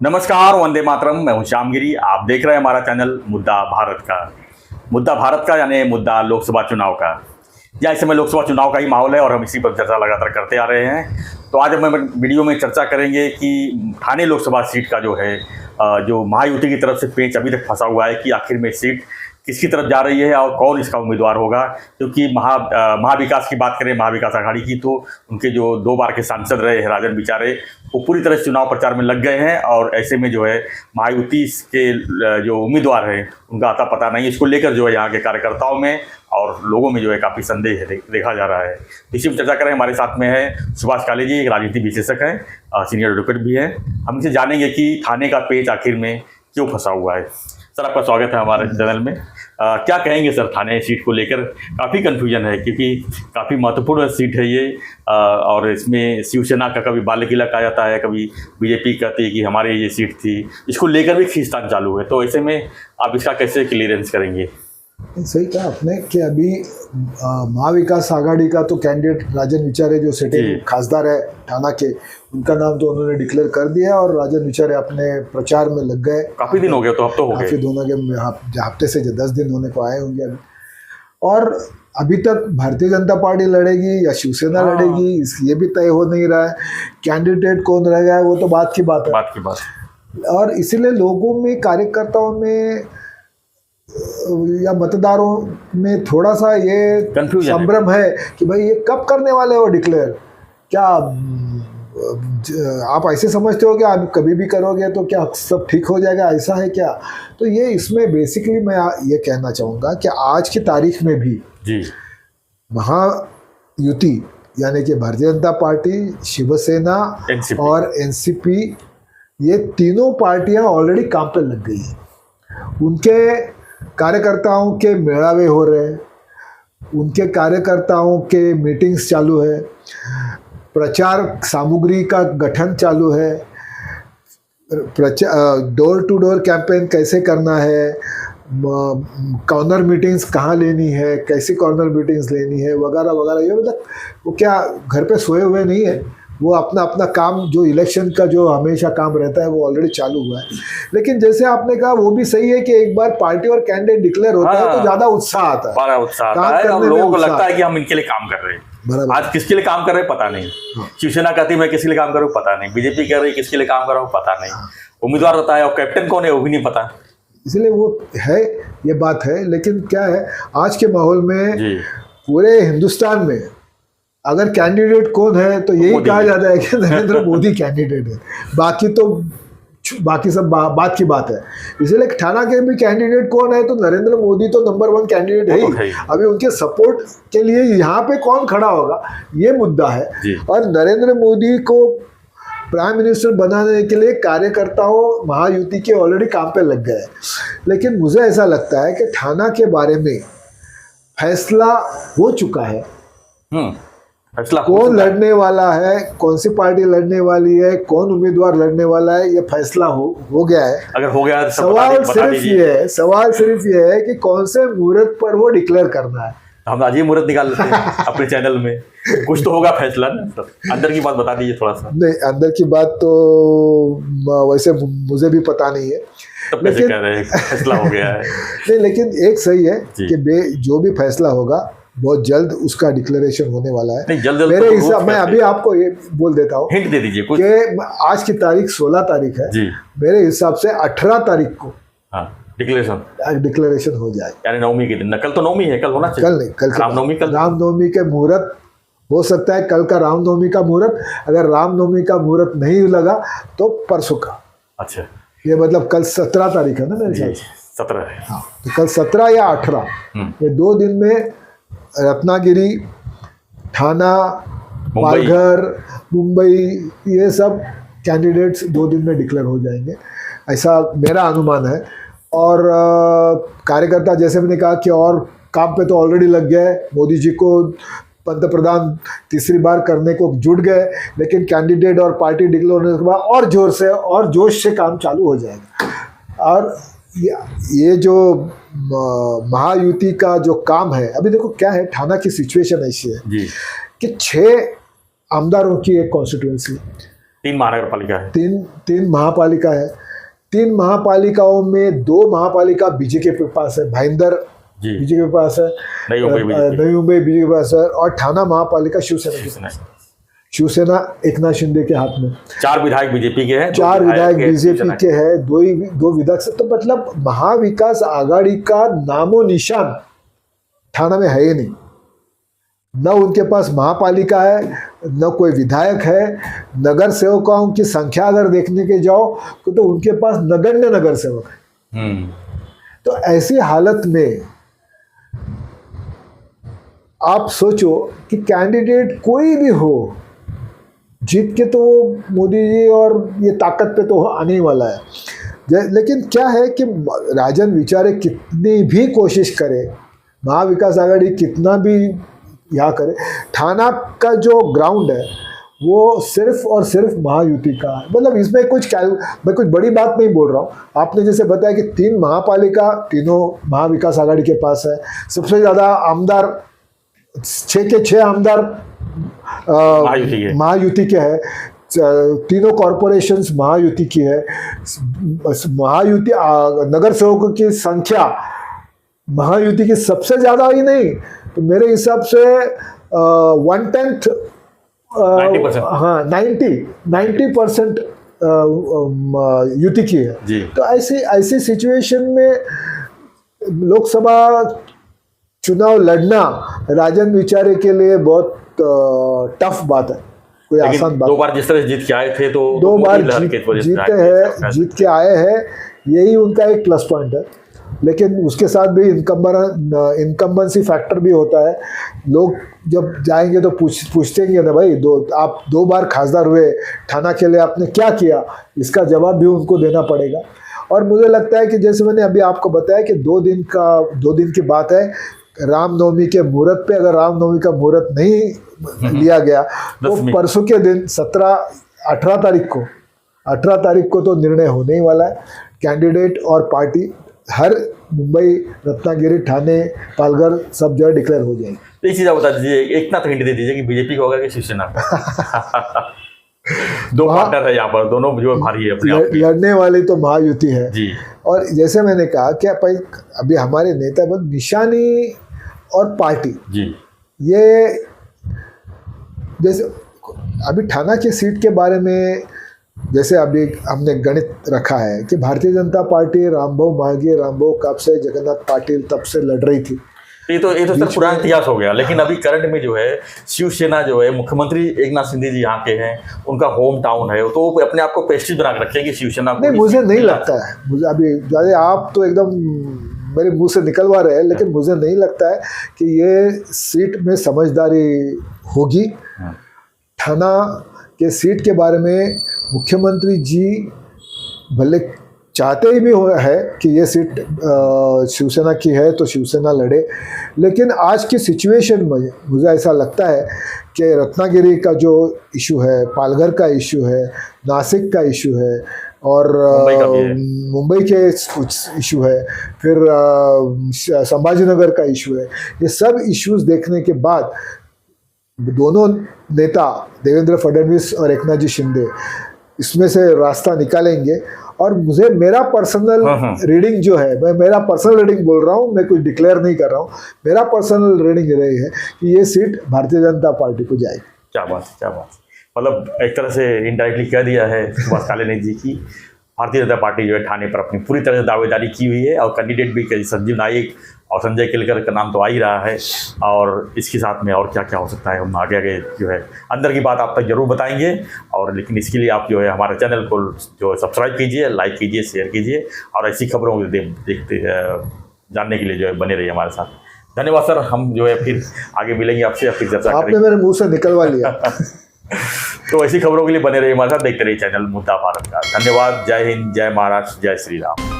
नमस्कार, वंदे मातरम। मैं हूं श्यामगिरी। आप देख रहे हैं हमारा चैनल मुद्दा भारत का यानी मुद्दा लोकसभा चुनाव का। या इस समय लोकसभा चुनाव का ही माहौल है और हम इसी पर चर्चा लगातार करते आ रहे हैं। तो आज हम वीडियो में चर्चा करेंगे कि ठाणे लोकसभा सीट का जो है जो महायुति की तरफ से पेंच अभी तक फंसा हुआ है कि आखिर में सीट किसकी तरफ जा रही है और कौन इसका उम्मीदवार होगा। क्योंकि महाविकास की बात करें, महाविकास आघाड़ी की, तो उनके जो 2 बार के सांसद रहे राजन बिचारे वो पूरी तरह से चुनाव प्रचार में लग गए हैं और ऐसे में जो है महायुति के जो उम्मीदवार हैं उनका आता पता नहीं। इसको लेकर जो है यहाँ के कार्यकर्ताओं में और लोगों में जो है काफ़ी संदेह देखा जा रहा है। इसी में चर्चा करें, हमारे साथ में है सुभाष काले जी, एक राजनीति विशेषज्ञ हैं, सीनियर एडवोकेट भी हैं। हम इनसे जानेंगे कि ठाणे का पेच आखिर में क्यों फंसा हुआ है। सर, आपका स्वागत है हमारे चैनल में। क्या कहेंगे सर, ठाणे सीट को लेकर काफ़ी कन्फ्यूजन है क्योंकि काफ़ी महत्वपूर्ण सीट है ये और इसमें शिवसेना का कभी बाले किला कहा जाता है, कभी बीजेपी कहती है कि हमारी ये सीट थी। इसको लेकर भी खींचतान चालू है, तो ऐसे में आप इसका कैसे क्लियरेंस करेंगे? सही कहा आपने कि अभी महाविकास आघाड़ी का तो कैंडिडेट राजन विचारे जो सिटिंग खासदार है ठाणा के, उनका नाम तो उन्होंने डिक्लेयर कर दिया और राजन विचारे अपने प्रचार में लग गए। काफ़ी दिन हो गए, तो हफ्ते हो गए, काफ़ी दोनों के हफ्ते से 10 दिन होने को आए होंगे अभी। और अभी तक भारतीय जनता पार्टी लड़ेगी या शिवसेना लड़ेगी ये भी तय हो नहीं रहा है। कैंडिडेट कौन रहेगा वो तो बात की बात है। और इसीलिए लोगों में, कार्यकर्ताओं में या मतदारों में थोड़ा सा ये संभ्रम है कि भाई ये कब करने वाले हो डिक्लेयर। क्या आप ऐसे समझते हो कि आप कभी भी करोगे तो क्या सब ठीक हो जाएगा, ऐसा है क्या? तो ये इसमें बेसिकली मैं ये कहना चाहूँगा कि आज की तारीख में भी महायुति यानी कि भारतीय जनता पार्टी, शिवसेना और एनसीपी, ये तीनों पार्टियां ऑलरेडी काम पे लग गई हैं। उनके कार्यकर्ताओं के मेड़ावे हो रहे हैं, उनके कार्यकर्ताओं के मीटिंग्स चालू है, प्रचार सामग्री का गठन चालू है, डोर टू डोर कैंपेन कैसे करना है, कॉर्नर मीटिंग्स कहाँ लेनी है, कैसी कॉर्नर मीटिंग्स लेनी है, वगैरह वगैरह। ये मतलब वो क्या घर पे सोए हुए नहीं है, वो अपना अपना काम जो इलेक्शन का जो हमेशा काम रहता है वो ऑलरेडी चालू हुआ है। लेकिन जैसे आपने कहा वो भी सही है कि एक बार पार्टी और कैंडिडेट डिक्लेयर होता है तो ज्यादा उत्साह आता है, बड़ा उत्साह आता है और लोगों को लगता है कि हम इनके लिए काम कर रहे हैं। आज किसके लिए काम कर रहे हैं पता नहीं। शिवसेना कहती है मैं किसके लिए काम कर रहा हूँ पता नहीं, बीजेपी कह रही है किसके लिए काम कर रहा हूँ पता नहीं, उम्मीदवार होता है और कैप्टन कौन है वो भी नहीं पता। इसलिए वो है, ये बात है। लेकिन क्या है, आज के माहौल में पूरे हिंदुस्तान में अगर कैंडिडेट कौन है तो यही कहा जाता है कि नरेंद्र मोदी कैंडिडेट है। बाकी सब बात की बात है। इसलिए ठाणा के भी कैंडिडेट कौन है तो नरेंद्र मोदी तो नंबर 1 कैंडिडेट है ही। अभी उनके सपोर्ट के लिए यहाँ पे कौन खड़ा होगा ये मुद्दा है। और नरेंद्र मोदी को प्राइम मिनिस्टर बनाने के लिए कार्यकर्ताओं महायुति के ऑलरेडी काम पे लग गए। लेकिन मुझे ऐसा लगता है कि ठाणा के बारे में फैसला हो चुका है। कौन लड़ने वाला है, कौन सी पार्टी लड़ने वाली है, कौन उम्मीदवार लड़ने वाला है, ये फैसला हो गया है। अगर हो गया सवाल सिर्फ ये है कि कौन से मुहूर्त पर वो डिक्लेयर करना है। हम आज ही मुहूर्त निकाल लेते हैं अपने चैनल में, कुछ तो होगा फैसला ना। अंदर की बात बता दीजिए थोड़ा सा। नहीं, अंदर की बात तो वैसे मुझे भी पता नहीं है, लेकिन कह रहे हैं फैसला हो गया है। नहीं, लेकिन एक सही है कि जो भी फैसला होगा बहुत जल्द उसका डिक्लेरेशन होने वाला है। नहीं, जल्द मेरे हिसाब, मैं अभी आपको ये बोल देता हूँ, हिंट दे दीजिए कुछ कि आज की तारीख 16 तारीख है जी। मेरे हिसाब से 18 तारीख को डिक्लेरेशन हो जाए, यानी नवमी के दिन। कल तो नवमी है, कल होना चाहिए। कल नहीं, कल रामनवमी। कल रामनवमी के मुहूर्त हो सकता है, कल का रामनवमी का मुहूर्त। अगर रामनवमी का मुहूर्त नहीं लगा तो परसों का। अच्छा, ये मतलब कल 17 तारीख है ना मेरे हिसाब से। 17 है, हाँ। तो कल 17 या 18 ये 2 दिन में रत्नागिरी, ठाणा, पालघर, मुंबई, ये सब कैंडिडेट्स 2 दिन में डिक्लेयर हो जाएंगे, ऐसा मेरा अनुमान है। और कार्यकर्ता जैसे मैंने कहा कि और काम पे तो ऑलरेडी लग गए। मोदी जी को पंतप्रधान तीसरी बार करने को जुट गए, लेकिन कैंडिडेट और पार्टी डिक्लेयर होने के बाद और जोर से और जोश से काम चालू हो जाएगा। और ये जो महायुति का जो काम है, अभी देखो क्या है, ठाणा की सिचुएशन ऐसी है कि 6 आमदारों की एक कॉन्स्टिट्यूएंसी, 3 महानगर पालिका है। तीन महापालिका है। 3 महापालिकाओं में 2 महापालिका बीजेपी के पास है, भाईंदर जी बीजेपी के पास है, नई मुंबई बीजेपी के पास है, और ठाणा महापालिका शिवसेना एकनाथ शिंदे के हाथ में। 4 विधायक बीजेपी के हैं, 4 विधायक बीजेपी के हैं, 2 विधायक। तो मतलब महाविकास आघाड़ी का नामो निशान ठाणा में है ही नहीं। न उनके पास महापालिका है, न कोई विधायक है। नगर सेवकों की संख्या अगर देखने के जाओ तो उनके पास नगण्य नगर सेवक है। तो ऐसी हालत में आप सोचो कि कैंडिडेट कोई भी हो, जीत के तो मोदी जी और ये ताकत पे तो आने ही वाला है। लेकिन क्या है कि राजन विचारे कितनी भी कोशिश करे, महाविकास आघाड़ी कितना भी यहाँ करे, ठाणा का जो ग्राउंड है वो सिर्फ और सिर्फ महायुति का है। मतलब इसमें मैं कुछ बड़ी बात नहीं बोल रहा हूँ। आपने जैसे बताया कि 3 महापालिका तीनों महाविकास आघाड़ी के पास है। सबसे ज़्यादा आमदार 6 के 6 आमदार महायुति के है। तीनों कॉरपोरेशंस महायुति की है। महायुति नगर सेवकों की संख्या महायुति की सबसे ज़्यादा ही नहीं तो मेरे हिसाब से 1/10 90% युति की है जी। तो ऐसी सिचुएशन में लोकसभा चुनाव लड़ना राजन विचारे के लिए बहुत टफ बात है, कोई आसान बात। 2 बार जिस तरह जीत के आए थे तो 2 बार जीत के आए हैं, यही उनका एक प्लस पॉइंट है। लेकिन उसके साथ भी इनकम्बेंसी फैक्टर भी होता है। लोग जब जाएंगे तो पूछतेंगे ना भाई, आप 2 बार खासदार हुए, ठाणा के लिए आपने क्या किया, इसका जवाब भी उनको देना पड़ेगा। और मुझे लगता है कि जैसे मैंने अभी आपको बताया कि 2 दिन की बात है, रामनवमी के मुहूर्त पे अगर रामनवमी का मुहूर्त नहीं लिया गया तो परसों के दिन 18 तारीख को तो निर्णय होने ही वाला है। कैंडिडेट और पार्टी हर मुंबई, रत्नागिरी, ठाणे, पालघर सब जगह डिक्लेयर हो जाएगी। तो एक चीज़ आप बता दीजिए, इतना तो हिंट दे दीजिए कि बीजेपी का होगा कि शिवसेना का? 2 पार्टनर है यहाँ पर, दोनों जो भारी है लड़ने वाली तो महायुति है जी। और जैसे मैंने कहा कि अभी हमारे नेता बल निशानी और पार्टी जी, ये जैसे अभी ठाणा की सीट के बारे में जैसे अभी हमने गणित रखा है कि भारतीय जनता पार्टी रामभाऊ मांझी, रामभाऊ कापसे, जगन्नाथ पाटिल तब से लड़ रही थी। ये तो सर पुराना इतिहास हो गया। लेकिन अभी करंट में जो है शिवसेना जो है, मुख्यमंत्री एकनाथ शिंदे जी यहाँ के हैं, उनका होम टाउन है, तो वो अपने आप को प्रेस्टीज बना के रखेंगे शिवसेना। नहीं, मुझे नहीं लगता है। मुझे अभी आप तो एकदम मेरे मुंह से निकलवा रहे हैं, लेकिन मुझे नहीं लगता है कि ये सीट में समझदारी होगी। ठाणा के सीट के बारे में मुख्यमंत्री जी भले चाहते ही भी है कि ये सीट शिवसेना की है तो शिवसेना लड़े, लेकिन आज की सिचुएशन में मुझे ऐसा लगता है कि रत्नागिरी का जो इशू है, पालघर का इशू है, नासिक का इशू है और मुंबई के कुछ इशू है, फिर संभाजीनगर का इशू है, ये सब इश्यूज देखने के बाद दोनों नेता देवेंद्र फडणवीस और एकनाथ जी शिंदे इसमें से रास्ता निकालेंगे। और मुझे मेरा पर्सनल रीडिंग जो है, मैं मेरा पर्सनल रीडिंग बोल रहा हूँ, मैं कुछ डिक्लेयर नहीं कर रहा हूँ, मेरा पर्सनल रीडिंग रही है कि ये सीट भारतीय जनता पार्टी को जाएगी। क्या बात, क्या बात। मतलब एक तरह से इनडायरेक्टली कह दिया है सुभाष कालेनी जी की भारतीय जनता पार्टी जो है ठाणे पर अपनी पूरी तरह से दावेदारी की हुई है। और कैंडिडेट भी संजीव नाइक और संजय केलकर का नाम तो आ ही रहा है। और इसके साथ में और क्या क्या हो सकता है, हम आगे आगे जो है अंदर की बात आप तक जरूर बताएंगे। और लेकिन इसके लिए आप जो है हमारे चैनल को जो सब्सक्राइब कीजिए, लाइक कीजिए, शेयर कीजिए और ऐसी खबरों को देखते जानने के लिए जो है बने रहिए हमारे साथ। धन्यवाद सर। हम जो है फिर आगे मिलेंगे आपसे, फिर चर्चा करेंगे। आपने मेरे मुँह से निकलवा लिया। तो ऐसी खबरों के लिए बने रहिए हमारे साथ, देखते रहिए चैनल मुद्दा भारत का। धन्यवाद। जय हिंद, जय महाराष्ट्र, जय श्री राम।